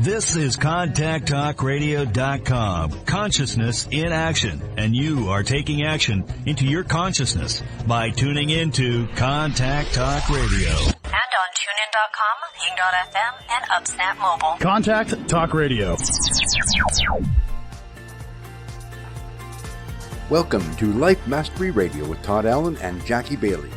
This is ContactTalkRadio.com. Consciousness in action. And you are taking action into your consciousness by tuning into Contact Talk Radio. And on TuneIn.com, Ping.fm, and UpSnap Mobile. Contact Talk Radio. Welcome to Life Mastery Radio with Todd Allen and Jackie Bailey,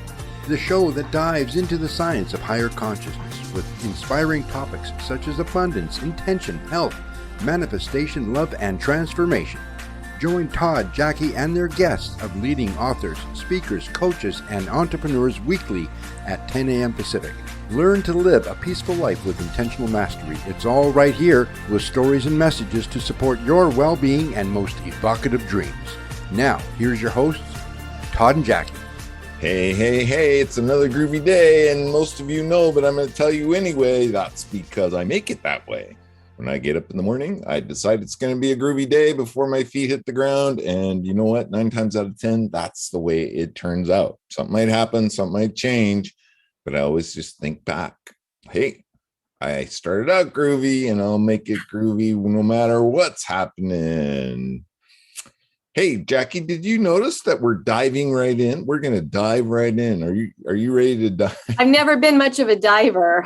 the show that dives into the science of higher consciousness with inspiring topics such as abundance, intention, health, manifestation, love, and transformation. Join Todd, Jackie, and their guests of leading authors, speakers, coaches, and entrepreneurs weekly at 10 a.m. Pacific. Learn to live a peaceful life with intentional mastery. It's all right here with stories and messages to support your well-being and most evocative dreams. Now, here's your hosts, Todd and Jackie. Hey, it's another groovy day, and most of you know, but I'm going to tell you anyway. That's because I make it that way. When I get up in the morning, I decide it's going to be a groovy day before my feet hit the ground, and you know what? 9 times out of 10, that's the way it turns out. Something might happen, something might change, but I always just think back. Hey, I started out groovy, and I'll make it groovy no matter what's happening. Hey, Jackie, did you notice that we're diving right in? We're going to dive right in. Are you ready to dive? I've never been much of a diver.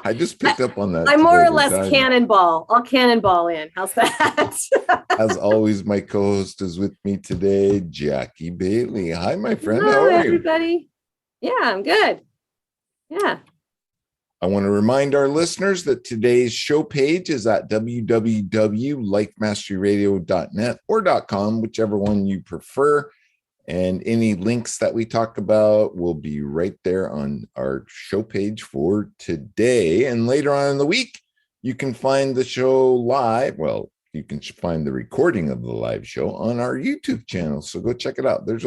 I just picked up on that. I'm more or less cannonball. I'll cannonball in. How's that? As always, my co-host is with me today, Jackie Bailey. Hi, my friend. Hello, how are you? Everybody. Yeah, I'm good. Yeah. I want to remind our listeners that today's show page is at www.lifemasteryradio.net or .com, whichever one you prefer. And any links that we talk about will be right there on our show page for today. And later on in the week, you can find the show live. Well, you can find the recording of the live show on our YouTube channel. So go check it out. There's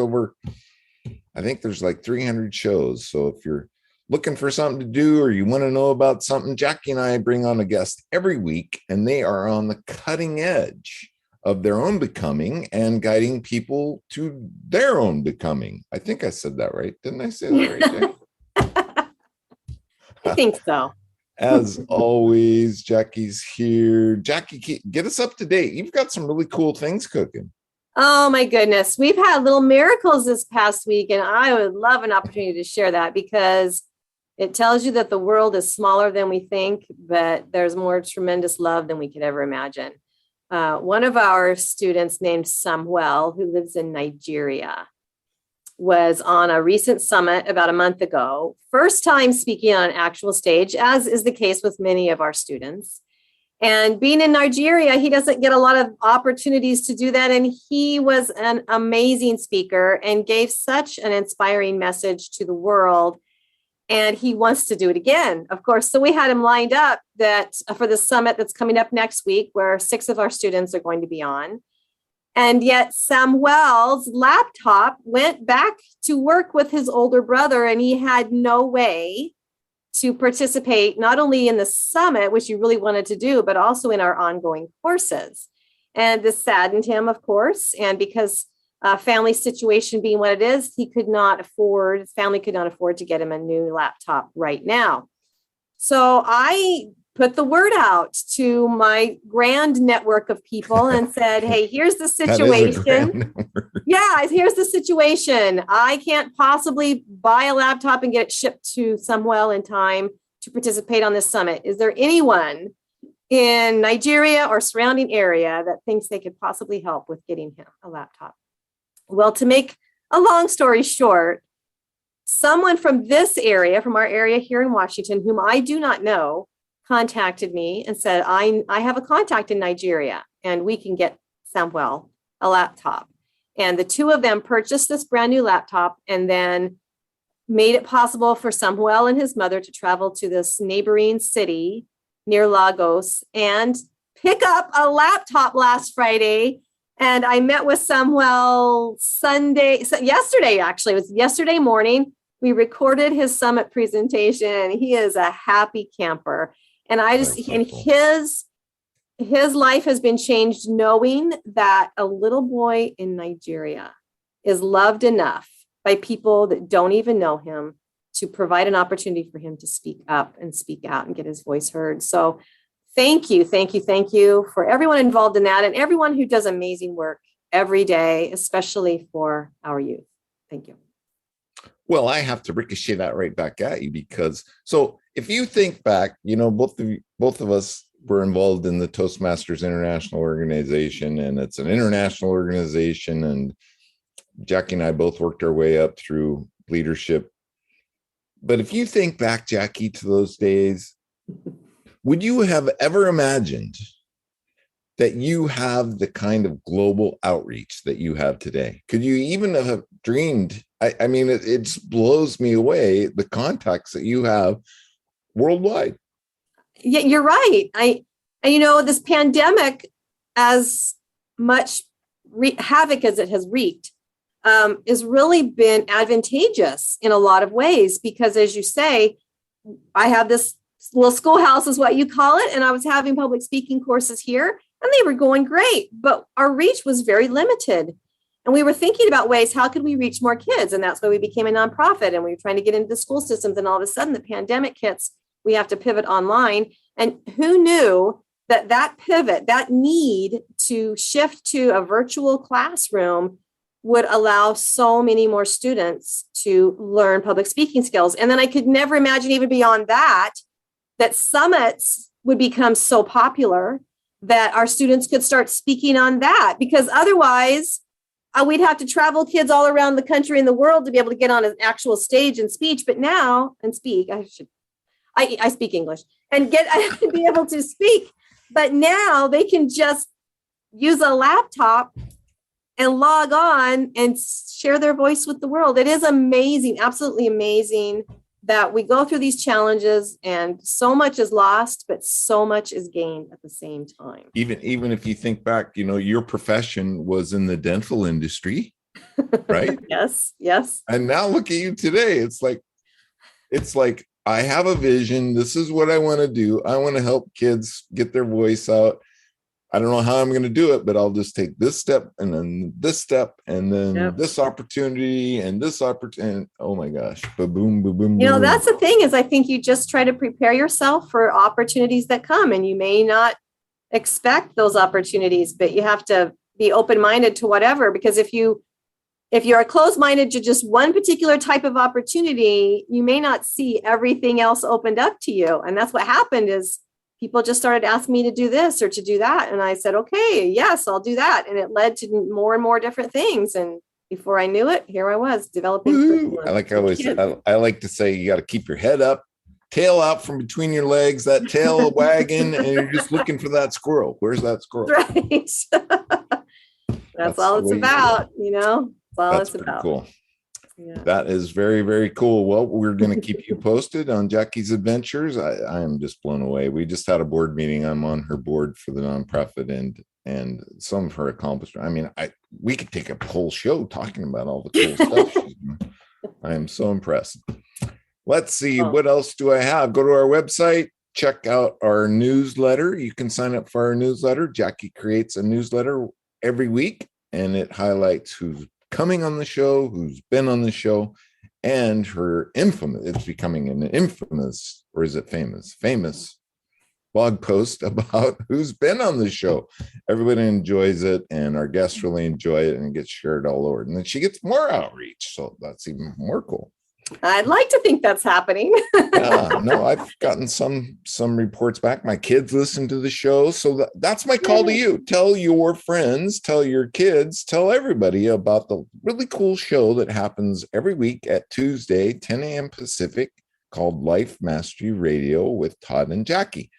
like 300 shows. So if you're looking for something to do or you want to know about something, Jackie and I bring on a guest every week, and they are on the cutting edge of their own becoming and guiding people to their own becoming. I think I said that right. Didn't I say that right, Jackie? I think so. As always, Jackie's here. Jackie, get us up to date. You've got some really cool things cooking. Oh, my goodness. We've had little miracles this past week, and I would love an opportunity to share that because it tells you that the world is smaller than we think, but there's more tremendous love than we could ever imagine. One of our students named Samuel, who lives in Nigeria, was on a recent summit about a month ago. First time speaking on an actual stage, as is the case with many of our students. And being in Nigeria, he doesn't get a lot of opportunities to do that. And he was an amazing speaker and gave such an inspiring message to the world. And he wants to do it again, of course. So we had him lined up that for the summit that's coming up next week, where 6 of our students are going to be on. And yet Samuel's laptop went back to work with his older brother, and he had no way to participate, not only in the summit, which he really wanted to do, but also in our ongoing courses. And this saddened him, of course. And because family situation being what it is, family could not afford to get him a new laptop right now. So I put the word out to my grand network of people and said, hey, here's the situation. Yeah, here's the situation. I can't possibly buy a laptop and get it shipped to Samuel in time to participate on this summit. Is there anyone in Nigeria or surrounding area that thinks they could possibly help with getting him a laptop? Well, to make a long story short, someone from this area, from our area here in Washington, whom I do not know, contacted me and said, I have a contact in Nigeria and we can get Samuel a laptop. And the two of them purchased this brand new laptop and then made it possible for Samuel and his mother to travel to this neighboring city near Lagos and pick up a laptop last Friday. And I met with Samuel yesterday, actually. It was yesterday morning. We recorded his summit presentation. He is a happy camper. And his life has been changed knowing that a little boy in Nigeria is loved enough by people that don't even know him to provide an opportunity for him to speak up and speak out and get his voice heard. So thank you for everyone involved in that and everyone who does amazing work every day, especially for our youth. Thank you. Well, I have to ricochet that right back at you because so if you think back, both of us were involved in the Toastmasters International Organization, and it's an international organization, and Jackie and I both worked our way up through leadership. But if you think back, Jackie, to those days, would you have ever imagined that you have the kind of global outreach that you have today? Could you even have dreamed? I mean, it just blows me away, the contacts that you have worldwide. Yeah, you're right. This pandemic, as much havoc as it has wreaked, has really been advantageous in a lot of ways, because as you say, I have this little schoolhouse is what you call it. And I was having public speaking courses here and they were going great, but our reach was very limited. And we were thinking about ways, how could we reach more kids? And that's why we became a nonprofit and we were trying to get into the school systems. And all of a sudden the pandemic hits, we have to pivot online. And who knew that pivot, that need to shift to a virtual classroom would allow so many more students to learn public speaking skills. And then I could never imagine even beyond that summits would become so popular that our students could start speaking on that, because otherwise we'd have to travel kids all around the country and the world to be able to get on an actual stage and speech. But now, I speak English and be able to speak. But now they can just use a laptop and log on and share their voice with the world. It is amazing, absolutely amazing that we go through these challenges and so much is lost, but so much is gained at the same time. Even if you think back, your profession was in the dental industry, right? Yes. And now look at you today. It's like, I have a vision. This is what I want to do. I want to help kids get their voice out. I don't know how I'm going to do it, but I'll just take this step and then this step and then this opportunity and this opportunity. Oh my gosh. Ba-boom, ba-boom. That's the thing is I think you just try to prepare yourself for opportunities that come, and you may not expect those opportunities, but you have to be open-minded to whatever, because if you're closed-minded to just one particular type of opportunity, you may not see everything else opened up to you. And that's what happened is people just started asking me to do this or to do that. And I said, okay, yes, I'll do that. And it led to more and more different things. And before I knew it, here I was developing. I like to say, you got to keep your head up, tail out from between your legs, that tail wagging, and you're just looking for that squirrel. Where's that squirrel? Right. That's all it's about, That's all it's about. Cool. Yeah. That is very, very cool. Well, we're going to keep you posted on Jackie's adventures. I am just blown away. We just had a board meeting. I'm on her board for the nonprofit and some of her accomplishments. I mean, we could take a whole show talking about all the cool stuff she's doing. I am so impressed. Let's see. What else do I have? Go to our website, check out our newsletter. You can sign up for our newsletter. Jackie creates a newsletter every week, and it highlights who's coming on the show, who's been on the show, and it's becoming an infamous, or is it famous blog post about who's been on the show. Everybody enjoys it, and our guests really enjoy it, and it gets shared all over. And then she gets more outreach, so that's even more cool. I'd like to think that's happening. No, I've gotten some reports back. My kids listen to the show. So that's my call to you. Tell your friends, tell your kids, tell everybody about the really cool show that happens every week at Tuesday, 10 a.m. Pacific, called Life Mastery Radio with Todd and Jackie.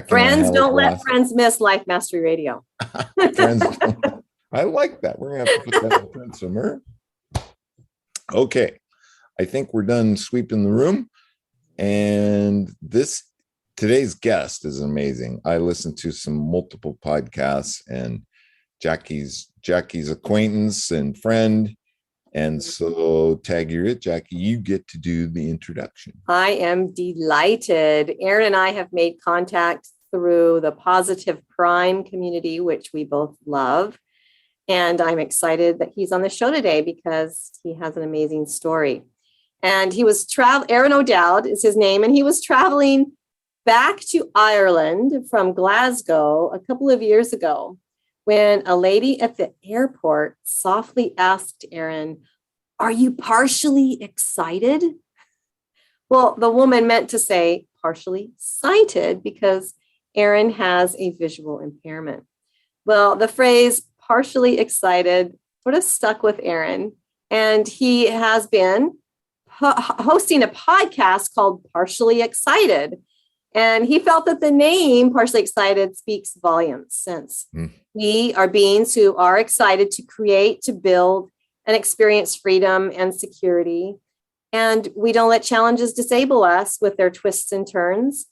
Friends, don't let friends miss Life Mastery Radio. I like that. We're going to have to put that in print somewhere. Okay. I think we're done sweeping the room, and today's guest is amazing. I listened to some multiple podcasts, and Jackie's acquaintance and friend, and so tag you're it, Jackie. You get to do the introduction. I am delighted. Aron and I have made contact through the Positive Prime community, which we both love, and I'm excited that he's on the show today because he has an amazing story. And he was Aron O'Dowd is his name. And he was traveling back to Ireland from Glasgow a couple of years ago when a lady at the airport softly asked Aron, "Are you partially excited?" Well, the woman meant to say partially sighted because Aron has a visual impairment. Well, the phrase partially excited sort of stuck with Aron, and he has been hosting a podcast called Partially Excited. And he felt that the name Partially Excited speaks volumes since we are beings who are excited to create, to build, and experience freedom and security. And we don't let challenges disable us with their twists and turns.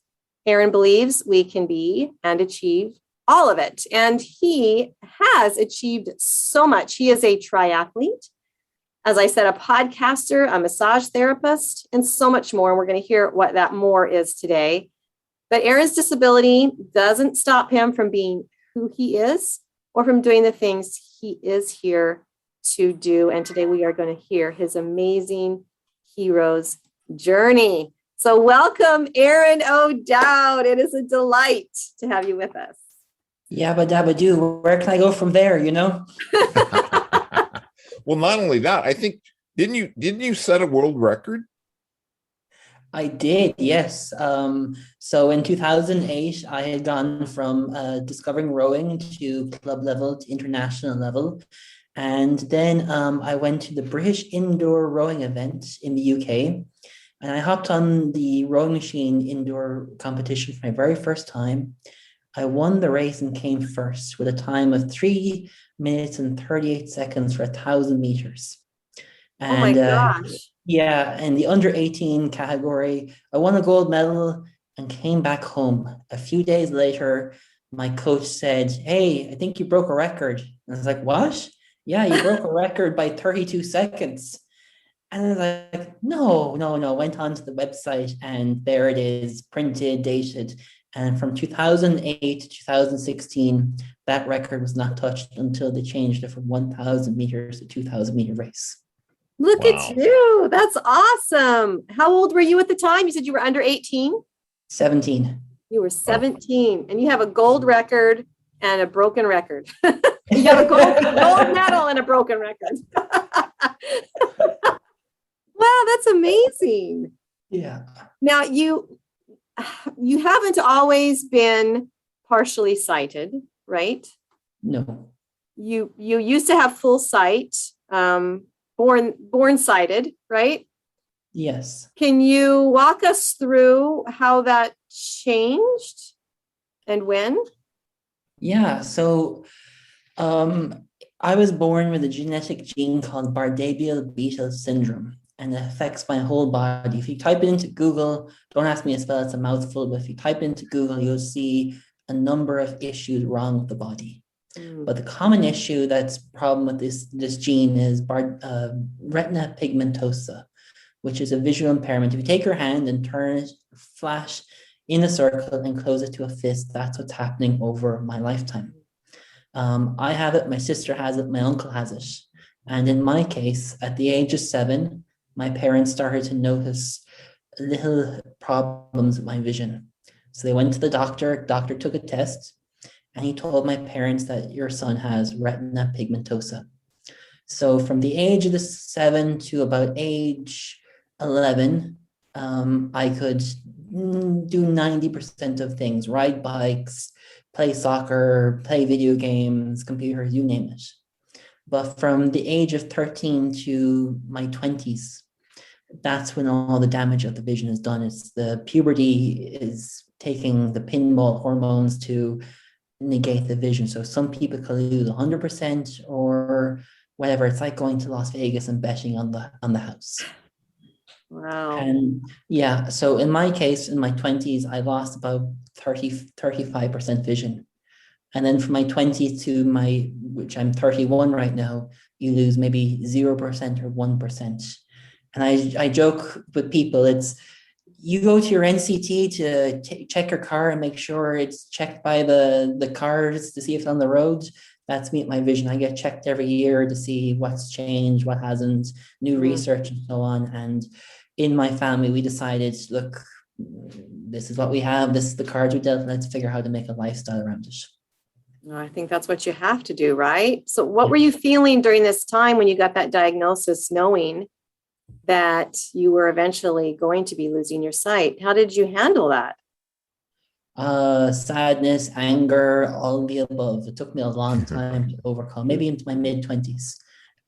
Aron believes we can be and achieve all of it. And he has achieved so much. He is a triathlete, as I said, a podcaster, a massage therapist, and so much more. And we're going to hear what that more is today. But Aron's disability doesn't stop him from being who he is or from doing the things he is here to do. And today we are going to hear his amazing hero's journey. So welcome, Aron O'Dowd. It is a delight to have you with us. Yabba dabba do. Where can I go from there, you know? Well, not only that, I think, didn't you set a world record? I did, yes. So in 2008, I had gone from discovering rowing to club level to international level. And then I went to the British indoor rowing event in the UK. And I hopped on the rowing machine indoor competition for my very first time. I won the race and came first with a time of 3 minutes and 38 seconds for 1,000 meters. And, oh my gosh. Yeah, in the under 18 category, I won a gold medal and came back home. A few days later, my coach said, "Hey, I think you broke a record." And I was like, "What?" "Yeah, you broke a record by 32 seconds. And I was like, no. Went onto the website and there it is, printed, dated. And from 2008 to 2016, that record was not touched until they changed it from 1,000 meters to 2,000 meter race. Look at you. That's awesome. How old were you at the time? You said you were under 18? 17. You were 17 and you have a gold record and a broken record. You have a gold medal and a broken record. Wow, that's amazing. Yeah. Now you haven't always been partially sighted, right? No. You used to have full sight, born sighted, right? Yes. Can you walk us through how that changed and when? Yeah. So I was born with a genetic gene called Bardet-Biedl syndrome, and it affects my whole body. If you type it into Google, don't ask me to spell, it's a mouthful, but if you type it into Google, you'll see a number of issues wrong with the body. But the common issue that's problem with this gene is retina pigmentosa, which is a visual impairment. If you take your hand and turn it flash in a circle and close it to a fist, that's what's happening over my lifetime. I have it, my sister has it, my uncle has it. And in my case, at the age of 7, my parents started to notice little problems with my vision. So they went to the doctor took a test, and he told my parents that your son has retina pigmentosa. So from the age of 7 to about age 11, I could do 90% of things, ride bikes, play soccer, play video games, computers, you name it. But from the age of 13 to my 20s, that's when all the damage of the vision is done. It's the puberty is taking the pinball hormones to negate the vision. So some people can lose 100% or whatever. It's like going to Las Vegas and betting on the house. Wow. And yeah, so in my case, in my 20s, I lost about 35% vision. And then from my 20s to which I'm 31 right now, you lose maybe 0% or 1%. And I joke with people, it's, you go to your NCT to check your car and make sure it's checked by the cars to see if it's on the road. That's me at my vision. I get checked every year to see what's changed, what hasn't, new research and so on. And in my family, we decided, look, this is what we have, this is the cards we dealt, let's figure out how to make a lifestyle around it. I think that's what you have to do, right? So what were you feeling during this time when you got that diagnosis, knowing that you were eventually going to be losing your sight? How did you handle that? Sadness, anger, all the above. It took me a long time to overcome, maybe into my mid-20s,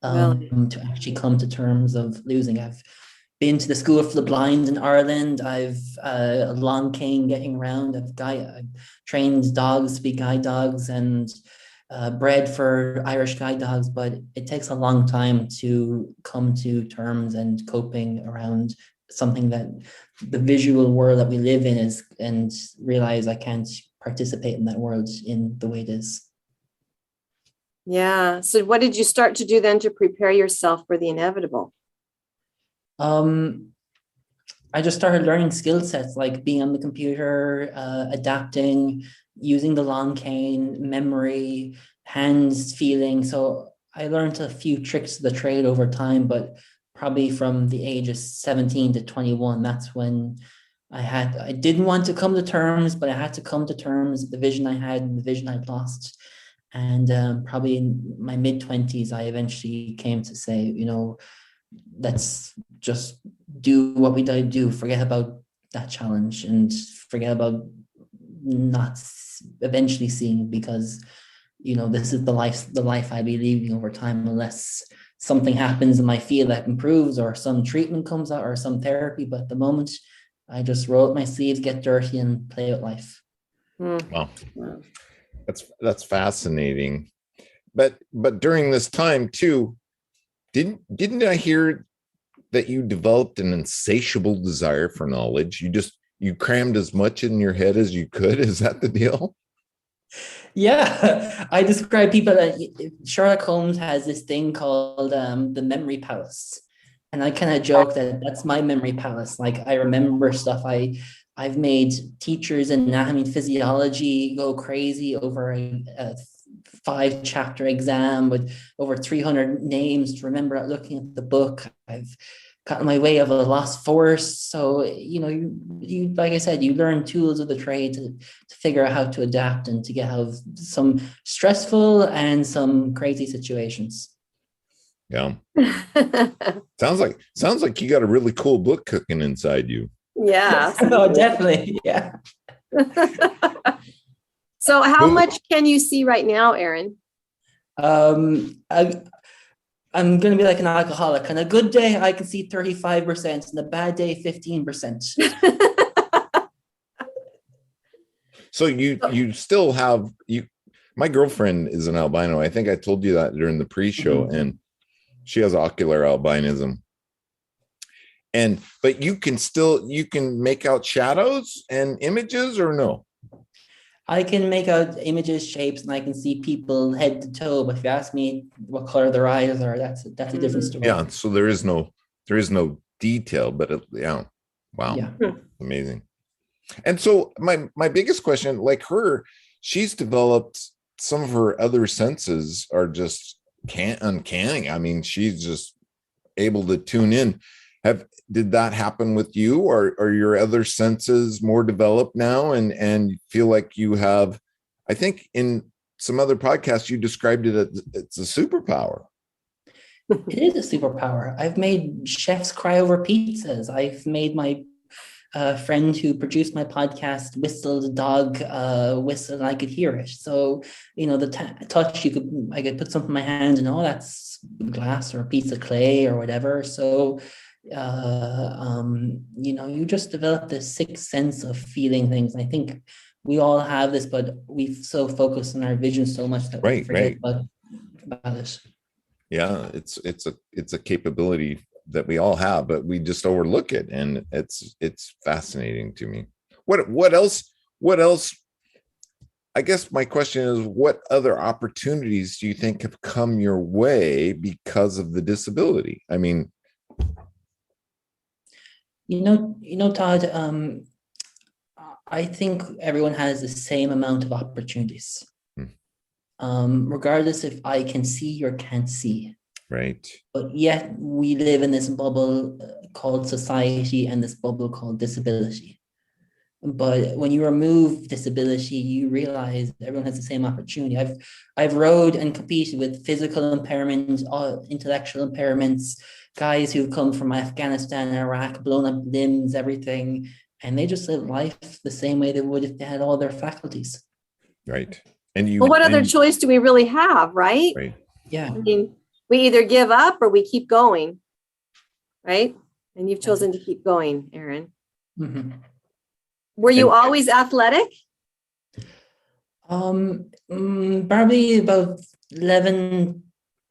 Really? to actually come to terms of losing. I've been to the School for the Blind in Ireland. I've a long cane getting around. I've trained dogs to be guide dogs and bred for Irish guide dogs, but it takes a long time to come to terms and coping around something that the visual world that we live in is, and realize I can't participate in that world in the way it is. Yeah. So what did you start to do then to prepare yourself for the inevitable? I just started learning skill sets like being on the computer, adapting, using the long cane, memory, hands, feeling. So I learned a few tricks of the trade over time, but probably from the age of 17 to 21, that's when I didn't want to come to terms, but I had to come to terms with the vision I had and the vision I'd lost. And probably in my mid-20s, I eventually came to say, let's just do what we do, forget about that challenge and forget about not eventually seeing, because this is the life I'll be leading over time, unless something happens in my field that improves or some treatment comes out or some therapy. But at the moment, I just roll up my sleeves, get dirty, and play with life. Wow. That's fascinating. But during this time too, didn't I hear that you developed an insatiable desire for knowledge? You crammed as much in your head as you could. Is that the deal? Yeah, I describe people that Sherlock Holmes has this thing called the memory palace. And I kind of joke that that's my memory palace. Like, I remember stuff. I've made teachers in anatomy and physiology go crazy over a 5-chapter exam with over 300 names to remember looking at the book. I've gotten my way of a lost forest. So, you like I said, you learn tools of the trade to figure out how to adapt and to get out of some stressful and some crazy situations. Yeah. Sounds like you got a really cool book cooking inside you. Yeah. No, definitely. Yeah. So how much can you see right now, Aron? I'm going to be like an alcoholic. On a good day, I can see 35%. On a bad day, 15%. So you still have my girlfriend is an albino. I think I told you that during the pre-show, and she has ocular albinism. But you can make out shadows and images, or no? I can make out images, shapes, and I can see people head to toe. But if you ask me what color their eyes are, that's a different story. Yeah. So there is no detail, but yeah. Wow. Yeah. Amazing. And so my biggest question, like her, she's developed some of her other senses are just uncanny. I mean, she's just able to tune in. Did that happen with you, or are your other senses more developed now and feel like you have? I think in some other podcasts you described it as it's a superpower. It is a superpower. I've made chefs cry over pizzas. I've made my friend who produced my podcast whistle the dog whistle, and I could hear it. So the touch, I could put something in my hand and that's glass or a piece of clay or whatever. So you just develop this sixth sense of feeling things. And I think we all have this, but we've so focused on our vision so much that we forget about it. Yeah, it's a capability that we all have, but we just overlook it, and it's fascinating to me. What else? I guess my question is, what other opportunities do you think have come your way because of the disability? I mean, Todd, I think everyone has the same amount of opportunities, regardless if I can see or can't see. Right. But yet we live in this bubble called society and this bubble called disability. But when you remove disability, you realize everyone has the same opportunity. I've rode and competed with physical impairments, intellectual impairments, guys who've come from Afghanistan, Iraq, blown up limbs, everything, and they just live life the same way they would if they had all their faculties. Right. And you. Well, what other and, choice do we really have, right? Right. Yeah. I mean, we either give up or we keep going, right? And you've chosen to keep going, Aron. Mm-hmm. Were you always athletic? Probably about 11,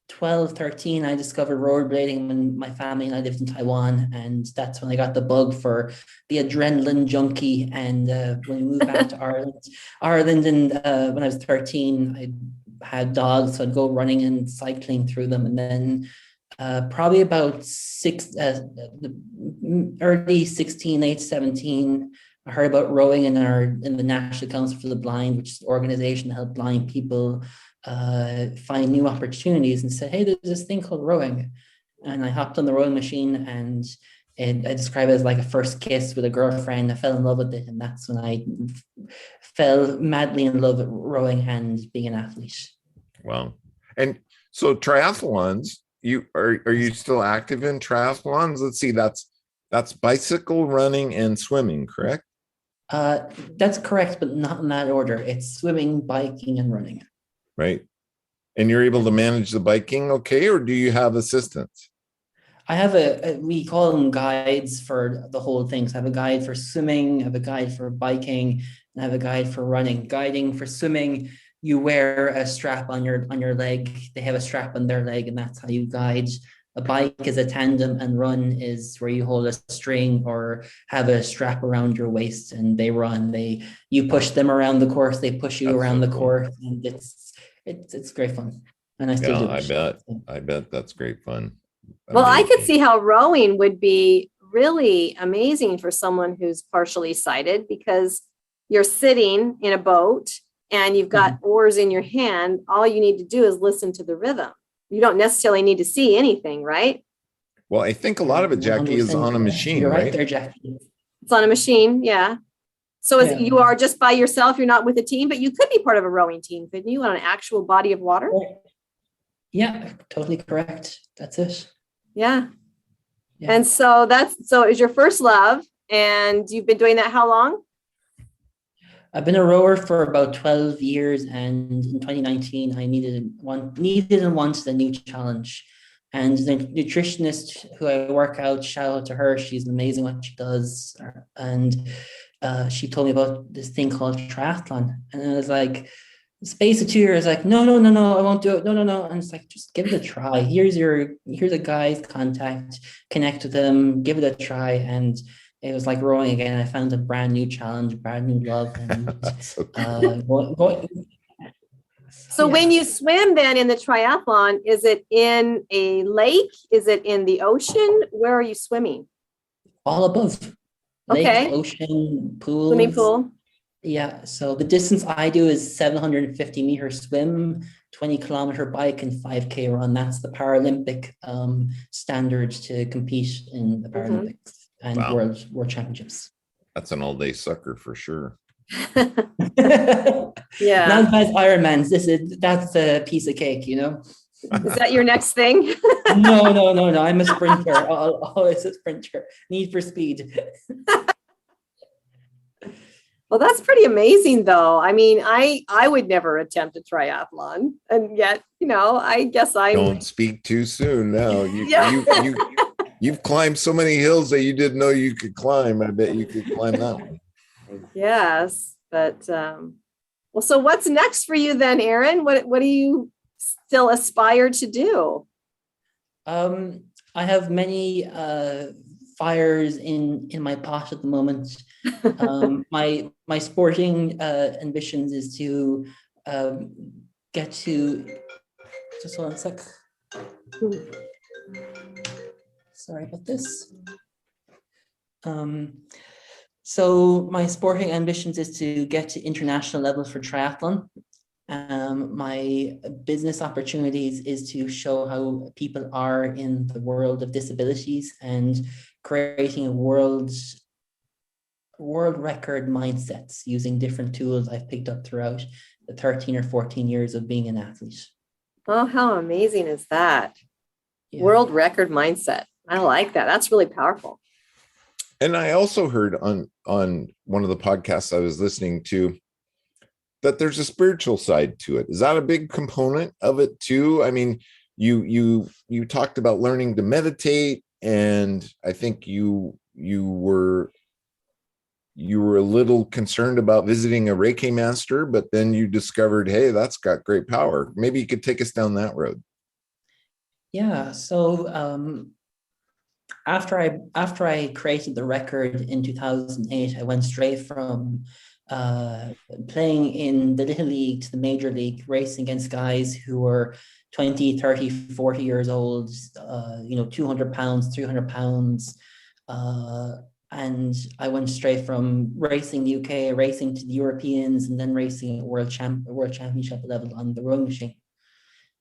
12, 13, I discovered rollerblading when my family and I lived in Taiwan. And that's when I got the bug for the adrenaline junkie. And when we moved back to Ireland, and when I was 13, I had dogs, so I'd go running and cycling through them. And then probably about early 16, late 17, I heard about rowing in the National Council for the Blind, which is an organization to help blind people find new opportunities, and said, hey, there's this thing called rowing. And I hopped on the rowing machine, and I describe it as like a first kiss with a girlfriend. I fell in love with it, and that's when I fell madly in love with rowing and being an athlete. Wow. And so triathlons, are you still active in triathlons? Let's see, that's bicycle, running, and swimming, correct? That's correct, but not in that order. It's swimming, biking, and running. Right. And you're able to manage the biking okay, or do you have assistance? I have we call them guides for the whole thing. So I have a guide for swimming, I have a guide for biking, and I have a guide for running. Guiding for swimming, you wear a strap on your leg. They have a strap on their leg, and that's how you guide. A bike is a tandem, and run is where you hold a string or have a strap around your waist and they run. You push them around the course, they push you around the course, and it's great fun. And I still do it. I bet that's great fun. Well, I could see how rowing would be really amazing for someone who's partially sighted, because you're sitting in a boat and you've got oars in your hand. All you need to do is listen to the rhythm. You don't necessarily need to see anything, right? Well, I think a lot of it, Jackie, is on a machine. You're right right there, Jackie. It's on a machine, yeah. So you are just by yourself, you're not with a team, but you could be part of a rowing team, couldn't you, on an actual body of water? Yeah, totally correct. That's it. Yeah. And so is your first love, and you've been doing that how long? I've been a rower for about 12 years, and in 2019, I needed and wanted a new challenge. And the nutritionist who I work out, shout out to her, she's amazing what she does. And she told me about this thing called triathlon. And I was like, space of 2 years, like, no, I won't do it. No. And it's like, just give it a try. Here's a guy's contact, connect with him, give it a try. And it was like rowing again. I found a brand new challenge, brand new love. And so cool. So when you swim then in the triathlon, is it in a lake? Is it in the ocean? Where are you swimming? All above. Lake, Okay. ocean, pool. Swimming pool. Yeah. So the distance I do is 750 meter swim, 20-kilometer bike, and 5K run. That's the Paralympic standard to compete in the Paralympics and World Championships. That's an all-day sucker for sure. Yeah. Not as bad as Ironman's. That's a piece of cake, you know. Is that your next thing? No. I'm a sprinter. Always a sprinter. Need for speed. Well, that's pretty amazing, though. I mean, I would never attempt a triathlon, and yet, I guess I don't speak too soon. Now you've climbed so many hills that you didn't know you could climb. I bet you could climb that one. Yes, but well, so what's next for you then, Aron? What do you still aspire to do? I have many fires in my pot at the moment. My sporting ambitions is to get to. Just hold on a sec. Sorry about this. So my sporting ambitions is to get to international level for triathlon. My business opportunities is to show how people are in the world of disabilities and creating a world record mindsets using different tools I've picked up throughout the 13 or 14 years of being an athlete. Oh, how amazing is that? Yeah. World record mindset. I like that. That's really powerful. And I also heard on one of the podcasts I was listening to that there's a spiritual side to it. Is that a big component of it too? I mean, you talked about learning to meditate, and I think you were a little concerned about visiting a Reiki master, but then you discovered, hey, that's got great power. Maybe you could take us down that road. Yeah. So after I created the record in 2008, I went straight from playing in the little league to the major league, racing against guys who were 20, 30, 40 years old, 200 pounds, 300 pounds. And I went straight from racing the UK, racing to the Europeans, and then racing at world championship level on the rowing machine.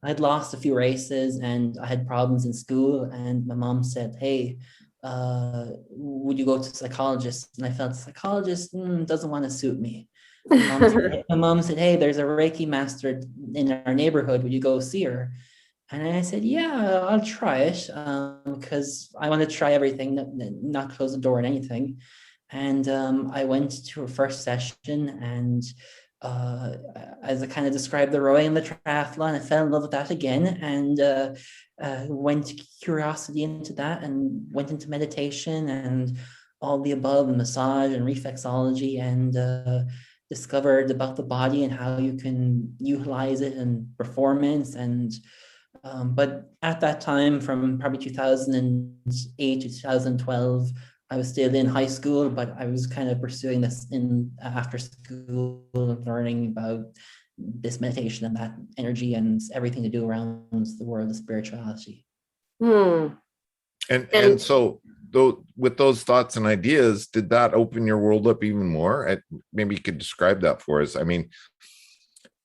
I'd lost a few races and I had problems in school, and my mom said, hey, would you go to a psychologist? And I felt psychologist doesn't want to suit me. My mom said, hey, there's a Reiki master in our neighborhood. Would you go see her? And I said, yeah, I'll try it because I want to try everything, not close the door on anything. And I went to her first session, and as I kind of described the rowing and the triathlon, I fell in love with that again, and went curiosity into that, and went into meditation and all the above, and massage and reflexology, and discovered about the body and how you can utilize it in performance. And but at that time, from probably 2008 to 2012, I was still in high school, but I was kind of pursuing this in after school, learning about this meditation and that energy and everything to do around the world of spirituality. And so though, with those thoughts and ideas, did that open your world up even more? Maybe you could describe that for us. I mean,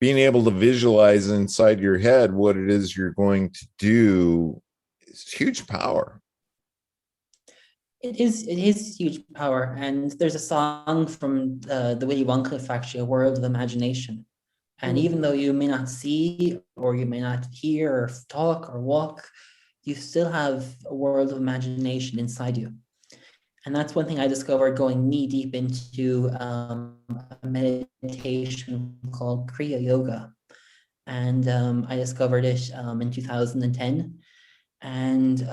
being able to visualize inside your head what it is you're going to do is huge power. It is huge power. And there's a song from the Willy Wonka factory, A World of Imagination. And even though you may not see, or you may not hear or talk or walk, you still have a world of imagination inside you. And that's one thing I discovered going knee deep into a meditation called Kriya Yoga. And I discovered it in 2010. And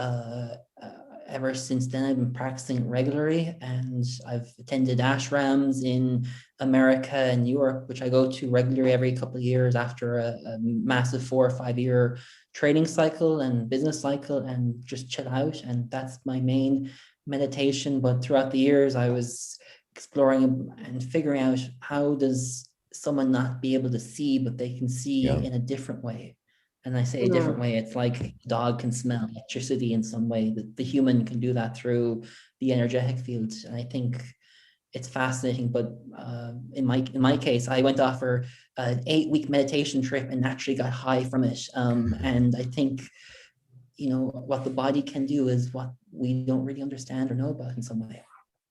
ever since then, I've been practicing it regularly, and I've attended ashrams in America and Europe, which I go to regularly every couple of years after a massive 4 or 5 year training cycle and business cycle, and just chill out. And that's my main meditation. But throughout the years, I was exploring and figuring out, how does someone not be able to see, but they can see in a different way? And I say a different way, it's like a dog can smell electricity in some way, that the human can do that through the energetic field. And I think it's fascinating. But in my case, I went off for an 8-week meditation trip and actually got high from it. And I think, what the body can do is what we don't really understand or know about in some way.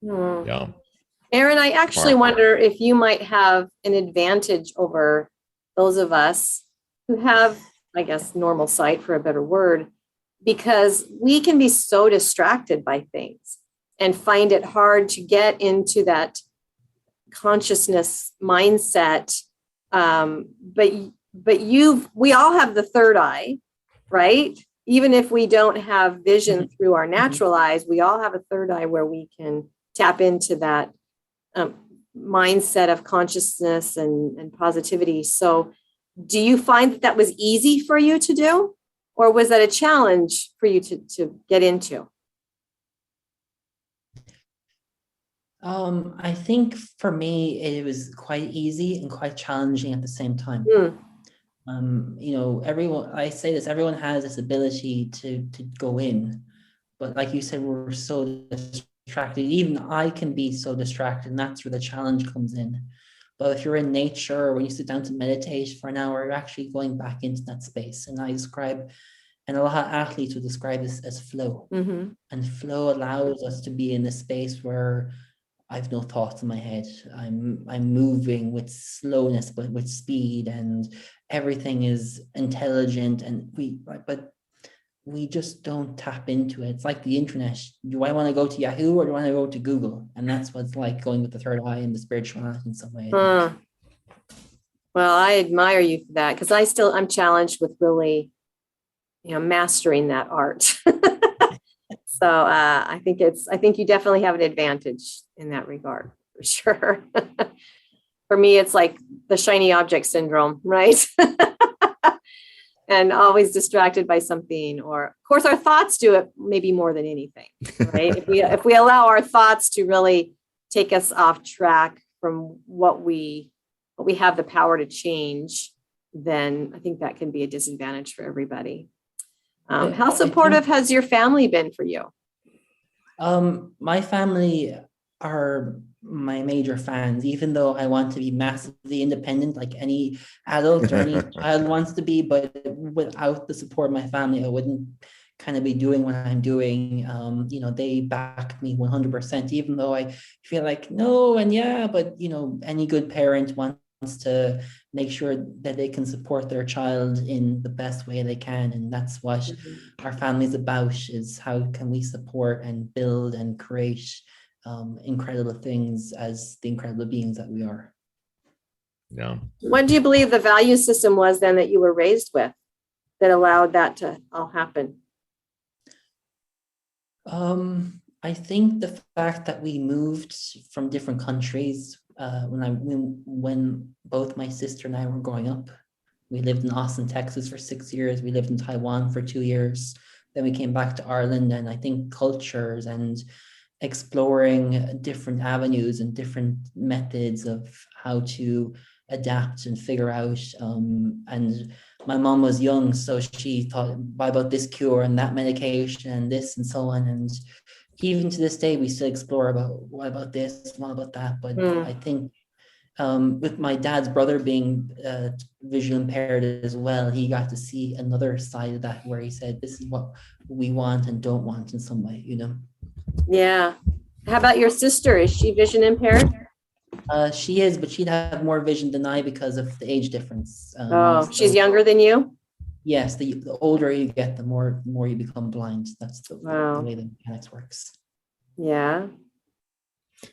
Yeah. Aron, I actually wonder if you might have an advantage over those of us who have, I guess, normal sight, for a better word, because we can be so distracted by things and find it hard to get into that consciousness mindset. But we all have the third eye, right? Even if we don't have vision through our natural eyes, we all have a third eye where we can tap into that mindset of consciousness and positivity. So do you find that was easy for you to do, or was that a challenge for you to get into? I think for me, it was quite easy and quite challenging at the same time. Everyone has this ability to go in, but like you said, we're so distracted. Even I can be so distracted, and that's where the challenge comes in. But if you're in nature, or when you sit down to meditate for an hour, you're actually going back into that space. And I describe And a lot of athletes would describe this as flow. And flow allows us to be in a space where I've no thoughts in my head. I'm moving with slowness, but with speed, and everything is intelligent. And we just don't tap into it. It's like the internet. Do I want to go to Yahoo or do I want to go to Google? And that's what it's like going with the third eye and the spirituality in some way. Well, I admire you for that, because I'm challenged with really, mastering that art. So I think you definitely have an advantage in that regard, for sure. For me, it's like the shiny object syndrome, right? And always distracted by something, or of course our thoughts do it maybe more than anything, right? if we allow our thoughts to really take us off track from what we have the power to change, then I think that can be a disadvantage for everybody. How supportive has your family been for you? My family are my major fans, even though I want to be massively independent like any adult or any child wants to be, but without the support of my family, I wouldn't kind of be doing what I'm doing. They back me 100%, even though I feel like no and yeah, but any good parent wants to make sure that they can support their child in the best way they can. And that's what our family is about, is how can we support and build and create incredible things as the incredible beings that we are. Yeah. What do you believe the value system was then that you were raised with that allowed that to all happen? I think the fact that we moved from different countries when both my sister and I were growing up. We lived in Austin, Texas for 6 years. We lived in Taiwan for 2 years. Then we came back to Ireland, and I think cultures and exploring different avenues and different methods of how to adapt and figure out. And my mom was young, so she thought about this cure and that medication and this and so on. And even to this day, we still explore about what about this, what about that. But I think with my dad's brother being visually impaired as well, he got to see another side of that, where he said, this is what we want and don't want in some way, Yeah. How about your sister? Is she vision impaired? She is, but she'd have more vision than I because of the age difference. She's younger than you? Yes, the older you get, the more you become blind. That's the way the mechanics works. Yeah.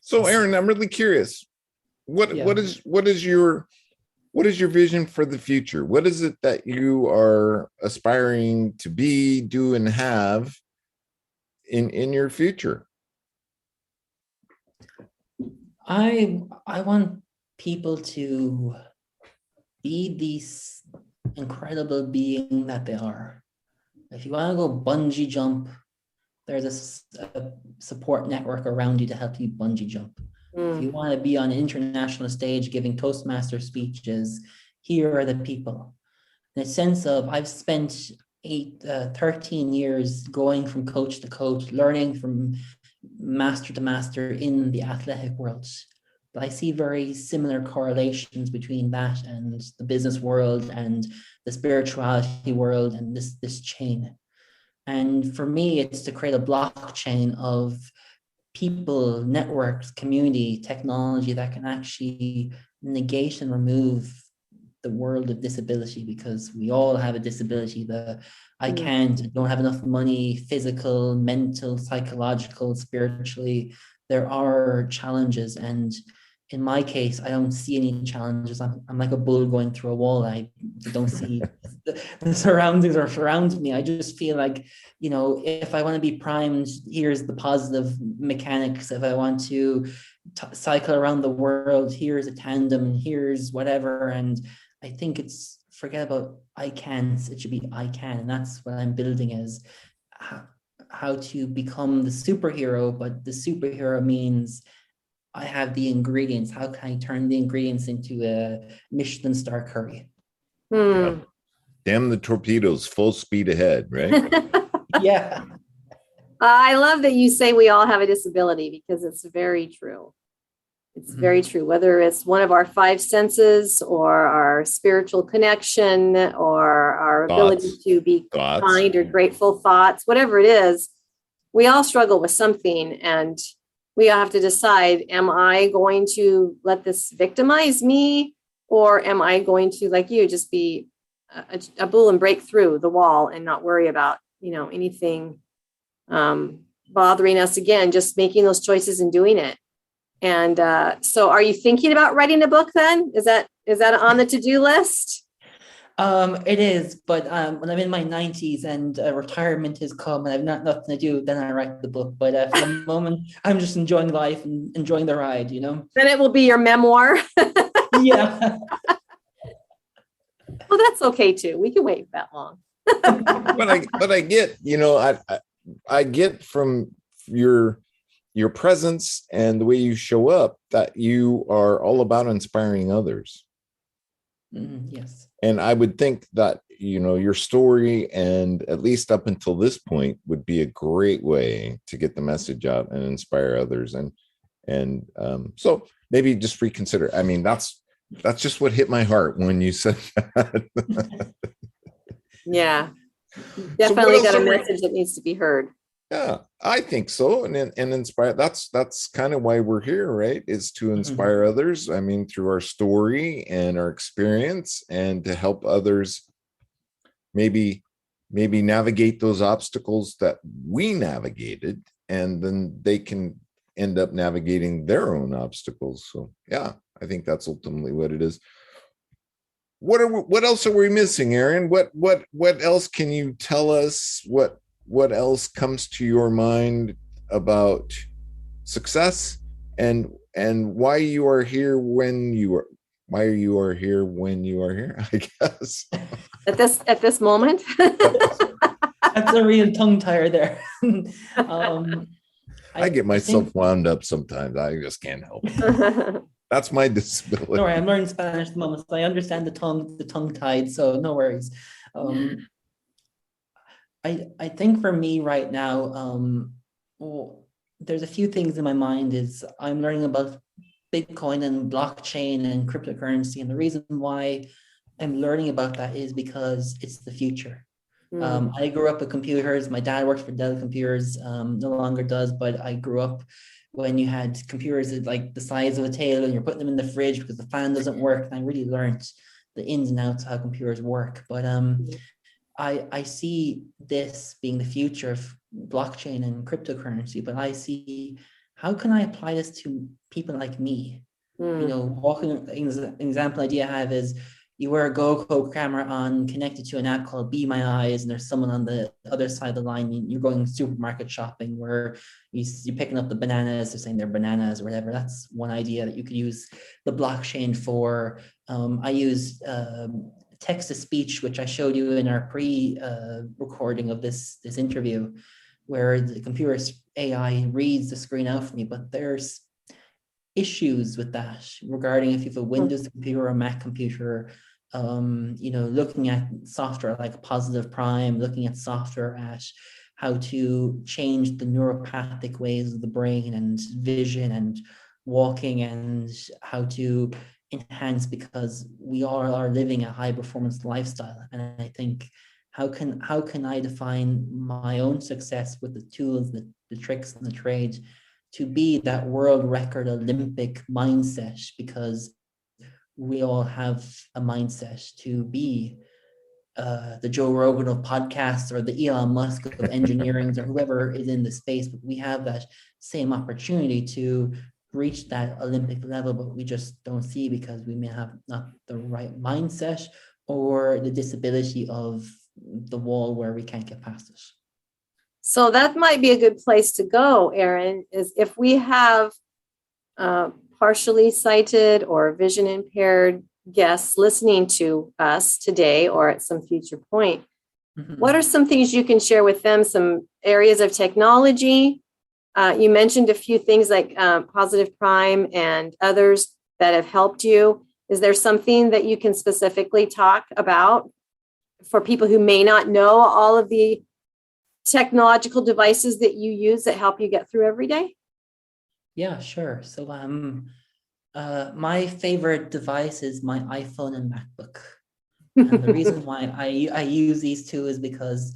So, Aron, I'm really curious. What is your vision for the future? What is it that you are aspiring to be, do, and have in your future? I want people to be these incredible being that they are. If you want to go bungee jump, there's a support network around you to help you bungee jump. If you want to be on an international stage giving Toastmaster speeches, here are the people. In a sense of, I've spent 13 years going from coach to coach, learning from master to master in the athletic world. But I see very similar correlations between that and the business world and the spirituality world and this chain. And for me, it's to create a blockchain of people, networks, community, technology that can actually negate and remove the world of disability, because we all have a disability. I don't have enough money, physical, mental, psychological, spiritually. There are challenges, and in my case, I don't see any challenges. I'm like a bull going through a wall. I don't see the surroundings or surround me. I just feel like, if I want to be primed, here's the positive mechanics. If I want to cycle around the world, here's a tandem, and here's whatever. And I think it's, forget about I can't, it should be I can. And that's what I'm building, is how to become the superhero. But the superhero means I have the ingredients. How can I turn the ingredients into a Michelin star curry? Yeah. Damn the torpedoes, full speed ahead, right? Yeah. I love that you say we all have a disability, because it's very true. It's very true, whether it's one of our five senses or our spiritual connection or our ability to be Thoughts. kind or grateful, thoughts, whatever it is, we all struggle with something. And we all have to decide, am I going to let this victimize me? Or am I going to, like you, just be a bull and break through the wall and not worry about, anything bothering us, again, just making those choices and doing it. And so are you thinking about writing a book then? Is that on the to-do list? It is, but when I'm in my 90s and retirement has come and I've nothing to do, then I write the book. But for the moment, I'm just enjoying life and enjoying the ride, Then it will be your memoir. Yeah. Well, that's okay too. We can wait that long. but I get, I get from your presence and the way you show up that you are all about inspiring others. Yes. And I would think that, your story, and at least up until this point, would be a great way to get the message out and inspire others. And so maybe just reconsider. I mean, that's just what hit my heart when you said that. Yeah, definitely got a message that needs to be heard. Yeah, I think so. And inspire. That's kind of why we're here, right? Is to inspire others. I mean, through our story and our experience, and to help others maybe navigate those obstacles that we navigated, and then they can end up navigating their own obstacles. So yeah, I think that's ultimately what it is. What else are we missing, Aron? What else can you tell us? What else comes to your mind about success, and why you are here when you are here, I guess. At this moment. That's a real tongue tire there. I get myself wound up sometimes. I just can't help it. That's my disability. No worry, I'm learning Spanish at the moment, so I understand the tongue tied, so no worries. I think for me right now, there's a few things in my mind. Is I'm learning about Bitcoin and blockchain and cryptocurrency, and the reason why I'm learning about that is because it's the future. I grew up with computers. My dad worked for Dell Computers, no longer does, but I grew up when you had computers like the size of a tail and you're putting them in the fridge because the fan doesn't work. And I really learned the ins and outs of how computers work. But I see this being the future of blockchain and cryptocurrency, but I see, how can I apply this to people like me? Walking, an example idea I have is, you wear a GoPro camera on, connected to an app called Be My Eyes, and there's someone on the other side of the line. You're going supermarket shopping where you're picking up the bananas, they're saying they're bananas or whatever. That's one idea that you could use the blockchain for. I use text to speech, which I showed you in our pre-recording of this interview, where the computer's AI reads the screen out for me, but there's issues with that regarding if you have a Windows computer or a Mac computer. Looking at software like Positive Prime, looking at software at how to change the neuropathic ways of the brain and vision and walking, and how to enhance, because we all are living a high performance lifestyle. And I think, how can I define my own success with the tools, the tricks and the trade to be that world record Olympic mindset, because we all have a mindset to be the Joe Rogan of podcasts or the Elon Musk of engineering or whoever is in the space, but we have that same opportunity to reach that Olympic level, but we just don't see because we may have not the right mindset or the disability of the wall where we can't get past it. So that might be a good place to go, Aron, is if we have partially sighted or vision impaired guests listening to us today or at some future point, what are some things you can share with them, some areas of technology? You mentioned a few things like Positive Prime and others that have helped you. Is there something that you can specifically talk about for people who may not know all of the technological devices that you use that help you get through every day? Yeah, sure. So my favorite device is my iPhone and MacBook. And the reason why I use these two is because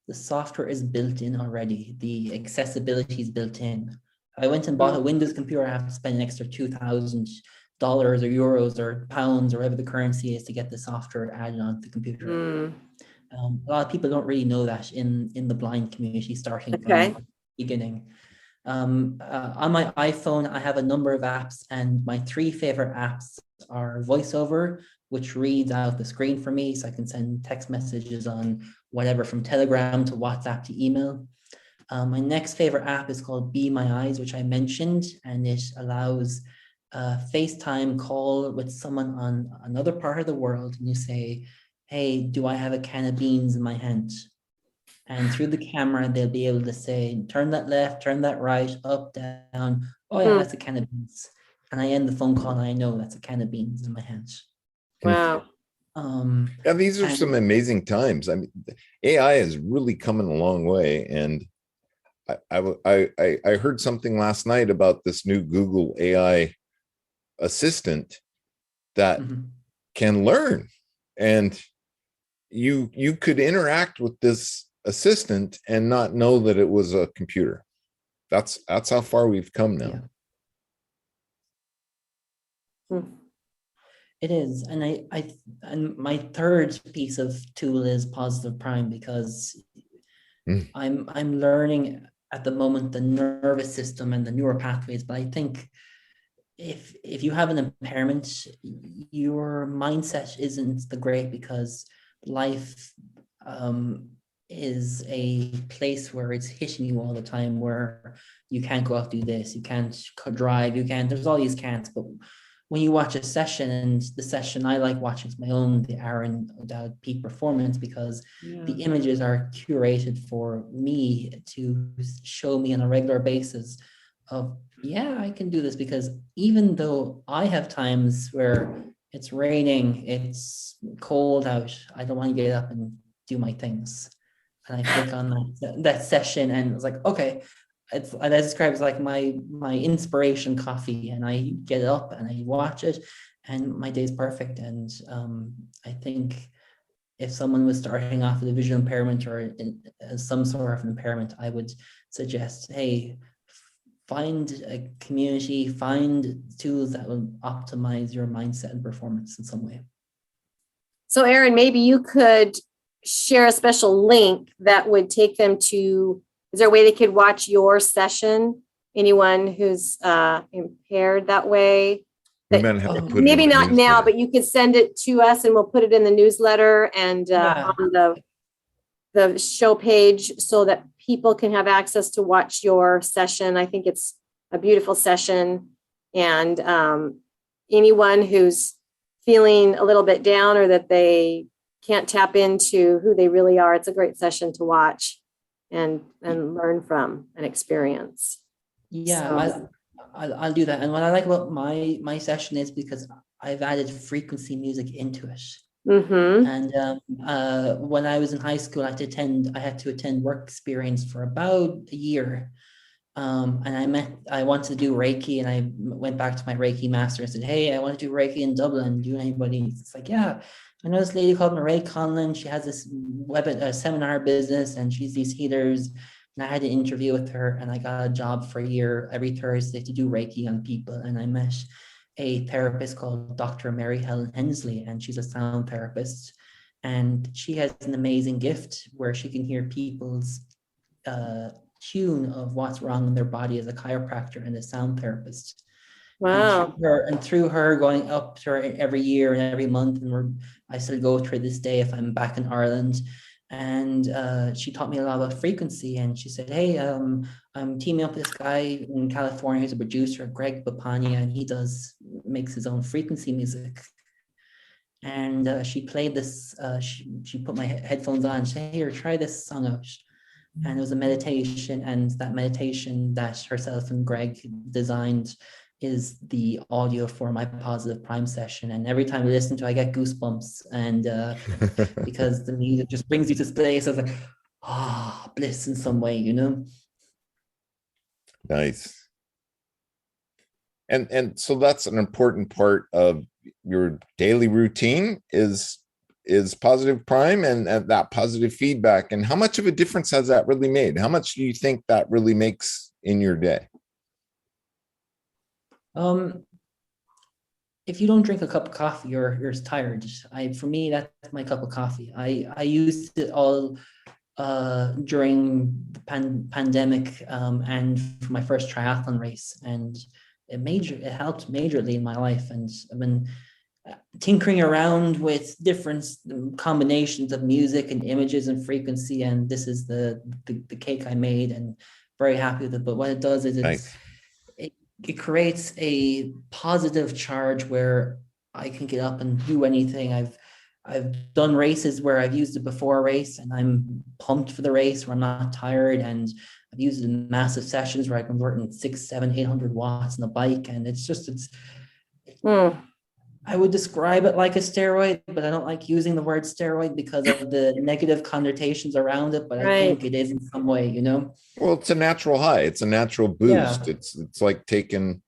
the software is built in already. The accessibility is built in. If I went and bought a Windows computer, I have to spend an extra $2,000 or euros or pounds or whatever the currency is to get the software added onto the computer. A lot of people don't really know that in the blind community, starting from the beginning. On my iPhone, I have a number of apps, and my three favorite apps are VoiceOver, which reads out the screen for me, so I can send text messages on whatever from Telegram to WhatsApp to email. My next favorite app is called Be My Eyes, which I mentioned, and it allows a FaceTime call with someone on another part of the world, and you say, hey, do I have a can of beans in my hand? And through the camera, they'll be able to say, turn that left, turn that right, up, down. Oh yeah, that's a can of beans. And I end the phone call and I know that's a can of beans in my hands. Wow. Yeah, these are some amazing times. I mean, AI is really coming a long way. And I heard something last night about this new Google AI assistant that can learn. And you could interact with this assistant and not know that it was a computer. That's how far we've come now. Yeah. It is, and and my third piece of tool is Positive Prime, because I'm learning at the moment the nervous system and the neural pathways. But I think if you have an impairment, your mindset isn't the great, because life is a place where it's hitting you all the time, where you can't go out do this, you can't drive, you can't, there's all these can'ts. But when you watch a session, and the session I like watching is my own, the Aron O'Dowd peak performance, because the images are curated for me to show me on a regular basis of, yeah, I can do this. Because even though I have times where it's raining, it's cold out, I don't want to get up and do my things. And I click on that session, and it's like, okay, it's, I describe it as like my inspiration coffee, and I get up and I watch it, and my day's perfect. And I think if someone was starting off with a visual impairment or some sort of impairment, I would suggest, hey, find a community, find tools that will optimize your mindset and performance in some way. So Aron, maybe you could share a special link that would take them to, is there a way they could watch your session? Anyone who's impaired that way? Maybe not now, but you could send it to us and we'll put it in the newsletter and on the show page, so that people can have access to watch your session. I think it's a beautiful session. And anyone who's feeling a little bit down, or that they can't tap into who they really are, it's a great session to watch and learn from and experience. Yeah, so I'll do that. And what I like about my session is because I've added frequency music into it. And when I was in high school, I had to attend work experience for about a year. And I wanted to do Reiki, and I went back to my Reiki master and said, hey, I want to do Reiki in Dublin. Do anybody? It's like, yeah, I know this lady called Mairead Conlon. She has this seminar business, and she's these healers. And I had an interview with her, and I got a job for a year every Thursday to do Reiki on people. And I met a therapist called Dr. Mary Helen Hensley, and she's a sound therapist. And she has an amazing gift where she can hear people's tune of what's wrong in their body as a chiropractor and a sound therapist. Wow. And through her going up to her every year and every month, and I still go to her this day if I'm back in Ireland. And she taught me a lot about frequency. And she said, hey, I'm teaming up with this guy in California who's a producer, Greg Bapania, and he makes his own frequency music. And she played this, she put my headphones on and said, here, try this song out. And it was a meditation, and that meditation that herself and Greg designed is the audio for my Positive Prime session. And every time I listen to it, I get goosebumps. And because the music just brings you to space, I was like, bliss in some way, you know? Nice. And so that's an important part of your daily routine is is Positive Prime and that positive feedback. And how much of a difference has that really made? How much do you think that really makes in your day? If you don't drink a cup of coffee, you're tired. For me, that's my cup of coffee. I used it all during the pandemic and for my first triathlon race, and it helped majorly in my life. And I've been tinkering around with different combinations of music and images and frequency, and this is the cake I made, and very happy with it. But what it does is it creates a positive charge where I can get up and do anything. I've done races where I've used it before a race and I'm pumped for the race, where I'm not tired, and I've used it in massive sessions where I convert in 600, 700, 800 watts on the bike. And I would describe it like a steroid, but I don't like using the word steroid because of the negative connotations around it. But I think it is in some way, Well, it's a natural high. It's a natural boost. Yeah. It's like taking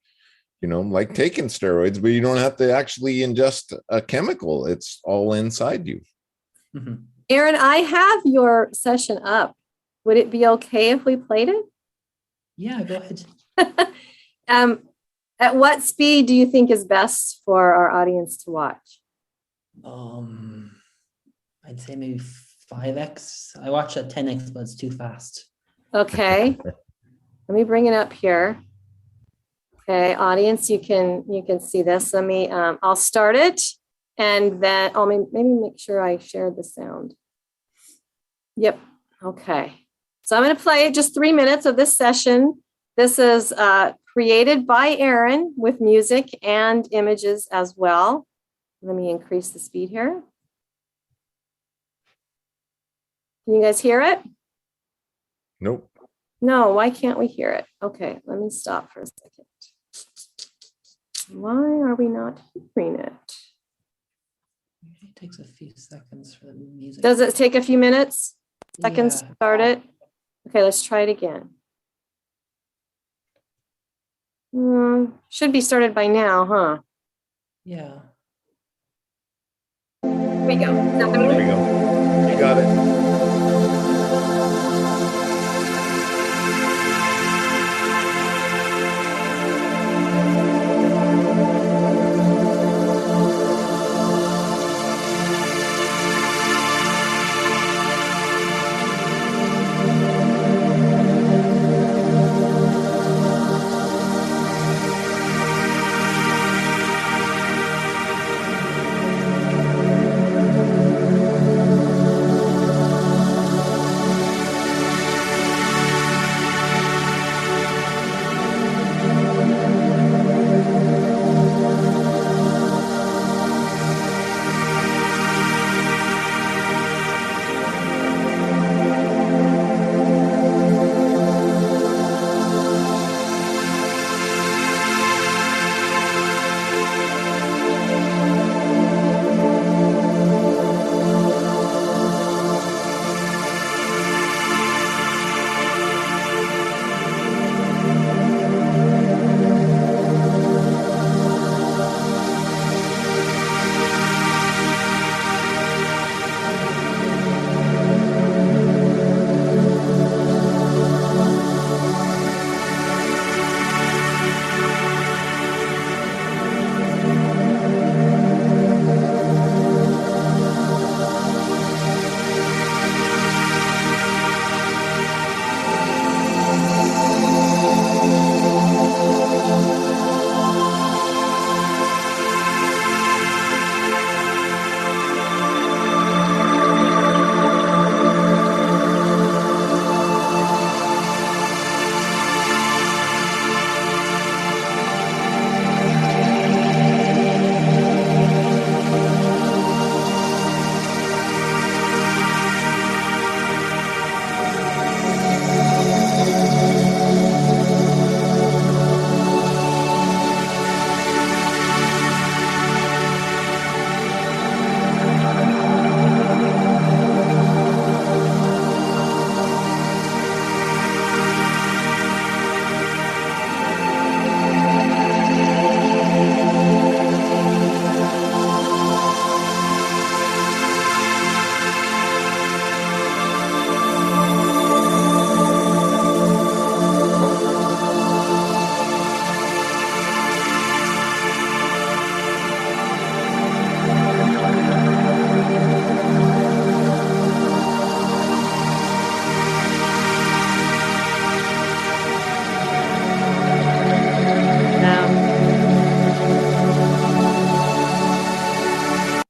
steroids, but you don't have to actually ingest a chemical. It's all inside you. Mm-hmm. Aron, I have your session up. Would it be okay if we played it? Yeah, go ahead. At what speed do you think is best for our audience to watch? I'd say maybe 5x. I watched at 10x, but it's too fast. Okay. Let me bring it up here. Okay, audience, you can see this. Let me, I'll start it, and then I'll maybe make sure I shared the sound. Yep. Okay. So I'm going to play just 3 minutes of this session. This is created by Aron with music and images as well. Let me increase the speed here. Can you guys hear it? Nope. No, why can't we hear it? Okay, let me stop for a second. Why are we not hearing it? It takes a few seconds for the music. Does it take a few minutes? Seconds to start it? Okay, let's try it again. Should be started by now, huh? Yeah. Here we go. There we go. You got it.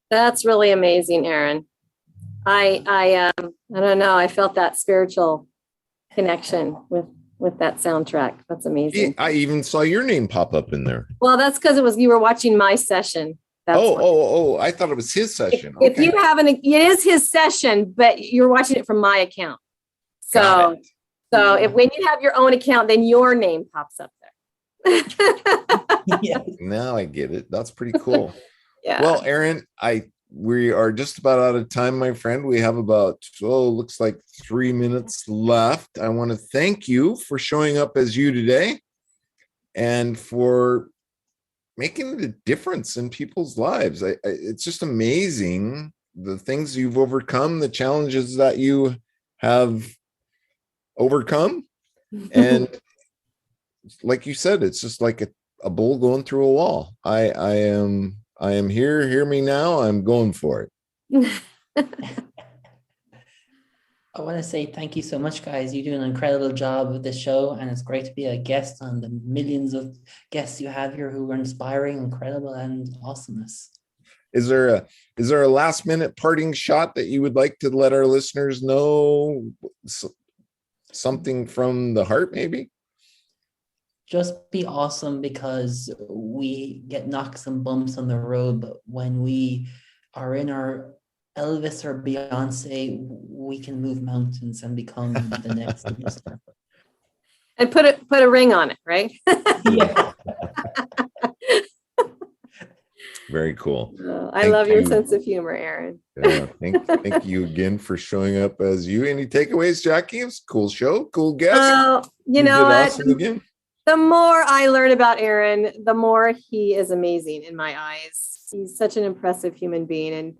That's really amazing, Aron. I don't know. I felt that spiritual connection with that soundtrack. That's amazing. I even saw your name pop up in there. Well, that's because you were watching my session. That's why. I thought it was his session. If you have it is his session, but you're watching it from my account. So when you have your own account, then your name pops up there. Yeah. Now I get it. That's pretty cool. Yeah. Well, Aron, we are just about out of time, my friend. We have about, looks like 3 minutes left. I want to thank you for showing up as you today and for making the difference in people's lives. It's just amazing the things you've overcome, the challenges that you have overcome. And like you said, it's just like a bull going through a wall. I am here. Hear me now. I'm going for it. I want to say thank you so much, guys. You do an incredible job with this show, and it's great to be a guest on the millions of guests you have here who are inspiring, incredible, and awesomeness. Is there a last minute parting shot that you would like to let our listeners know? Something from the heart, maybe? Just be awesome, because we get knocks and bumps on the road, but when we are in our Elvis or Beyonce, we can move mountains and become the next. And put a ring on it, right? Yeah. Very cool. I love your sense of humor, Aron. Yeah, thank you again for showing up as you. Any takeaways, Jackie? It was a cool show, cool guest. You know what? Awesome again. The more I learn about Aron, the more he is amazing in my eyes. He's such an impressive human being. And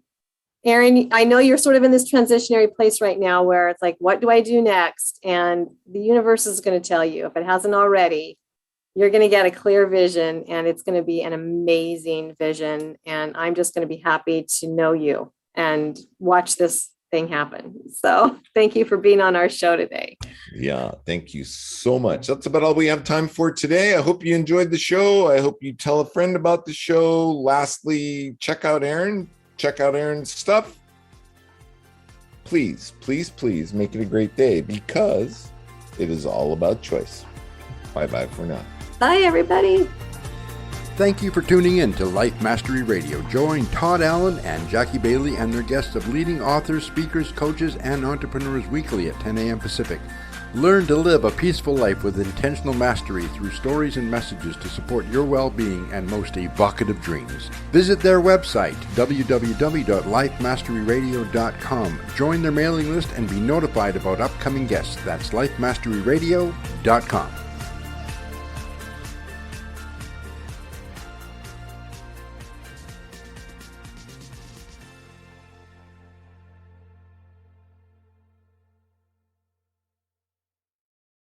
Aron, I know you're sort of in this transitionary place right now where it's like, what do I do next? And the universe is going to tell you, if it hasn't already, you're going to get a clear vision, and it's going to be an amazing vision. And I'm just going to be happy to know you and watch this thing happen. So thank you for being on our show today. Yeah, thank you so much. That's about all we have time for today. I hope you enjoyed the show. I hope you tell a friend about the show. Lastly, check out Aron. Check out Aron's stuff. Please, please, please make it a great day, because it is all about choice. Bye-bye for now. Bye, everybody. Thank you for tuning in to Life Mastery Radio. Join Todd Allen and Jackie Bailey and their guests of leading authors, speakers, coaches, and entrepreneurs weekly at 10 a.m. Pacific. Learn to live a peaceful life with intentional mastery through stories and messages to support your well-being and most evocative dreams. Visit their website, www.lifemasteryradio.com. Join their mailing list and be notified about upcoming guests. That's lifemasteryradio.com.